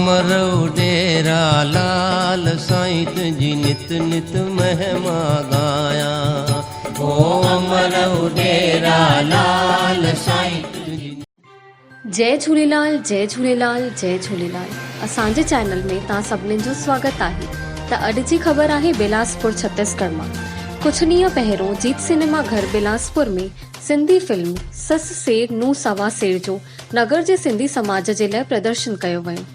अमरऊ डेरा लाल साईं तुझी नित नित महिमा गाया। ओ अमरऊ डेरा लाल साईं तुझी। जय झूलेलाल, जय झूलेलाल, जय झूलेलाल। असांजे चैनल में तव्हां सभिनीनि जो स्वागत आहे। त अॼु जी ख़बर आहे बिलासपुर छत्तीसगढ़ मां। कुछ ॾींहं पहिरियों जीत सिनेमा घर बिलासपुर में सिंधी फिल्म सस सेर नूं सवा सेर जो नगर जे सिंधी समाज जे लाइ प्रदर्शन कयो वियो।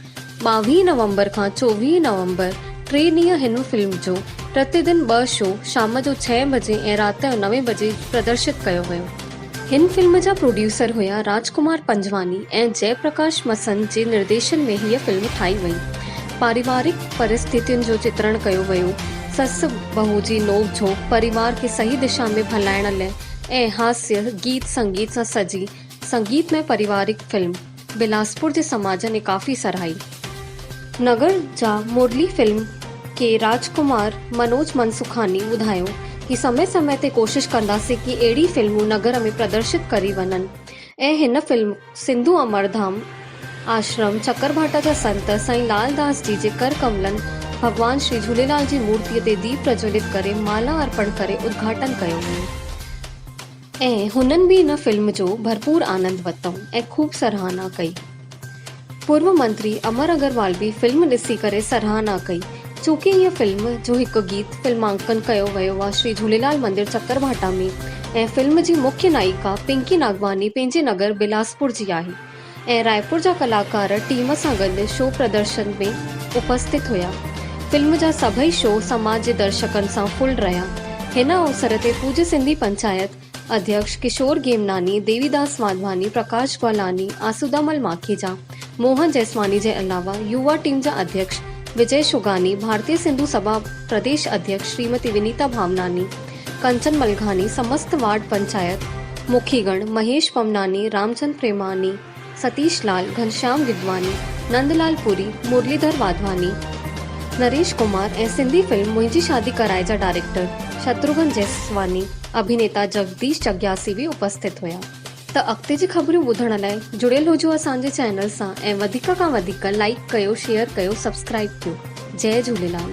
22 नवंबर खां 24 नवंबर 3 ॾींहं हिन फिल्म जो प्रतिदिन 2 शो शाम जो 6 बजे ऐं राति जो 9 बजे प्रदर्शित कयो वियो। हिन फिल्म जा प्रोड्यूसर हुआ राजकुमार पंजवानी ऐं जयप्रकाश मसंद जे निर्देशन में हीअ फिल्म ठाही वई। पारिवारिक परिस्थितियुनि जो चित्रण कयो वियो। सस बहू जी नोक झोंक, परिवार खे सही दिशा में भलाइण लाइ ऐं हास्य गीत संगीत सां सजी संगीतमय पारिवारिक फिल्म बिलासपुर जे समाज ने काफ़ी सराही। नगर जा मुरली फिल्म के राजकुमार मनोज मनसुखानी ॿुधायो कि समय समय ते कोशिश कंदासीं कि अहिड़ी फिल्मूं नगर में प्रदर्शित करी वञनि ऐं हिन फिल्म सिंधु अमरधाम आश्रम चकरभाटा जा संत साईं लालदास जी जे कर कमलनि भगवान श्री झूलेलाल जी मूर्तिअ ते दीप प्रज्वलित करे माला अर्पण करे उद्घाटन कयो वियो ऐं हुननि बि इन फिल्म जो भरपूर आनंद वरितो ऐं खूब सराहना कई। पूर्व मंत्री अमर अग्रवाल भी फिल्म ॾिसी करे सराहना कई। चूंकि हीअ फिल्म जो हिकु गीत फिल्मांकन कयो वियो आहे श्री झूलेलाल मंदिर चकरभाटा में ऐं फिल्म जी मुख्य नायिका पिंकी नागवानी पंहिंजे नगर बिलासपुर जी आहे ऐं रायपुर जा कलाकार टीम सां गॾु शो प्रदर्शन में उपस्थित हुया। फिल्म जा सभई शो समाज जे दर्शकनि सां फुल रहिया। हिन अवसर ते पूज्य सिंधी पंचायत अध्यक्ष किशोर गेमनानी, देवीदास वाधवानी, प्रकाश ग्वालानी, आसूदामल माखीजा, मोहन जैसवानी जे अलावा युवा टीम जा अध्यक्ष विजय शुगानी, भारतीय सिंधु सभा प्रदेश अध्यक्ष श्रीमती विनीता भावनानी, कंचन मलघानी, समस्त वार्ड पंचायत मुखीगण महेश पमनानी, रामचंद प्रेमानी, सतीश लाल, घनश्याम गिदवानी, नंदलाल पुरी, मुरलीधर वाधवानी, नरेश कुमार ऐं सिंधी फिल्म मुंहिंजी शादी कराए जा डायरेक्टर शत्रुघ्न जैसवानी, अभिनेता जगदीश जग्यासी भी उपस्थित हुया। त अॻिते जी ख़बरूं ॿुधण लाइ जुड़ियल हुजो असांजे चैनल सां ऐं वधीक खां वधीक लाइक कयो, शेयर कयो, सब्सक्राइब कयो। जय झूलेलाल।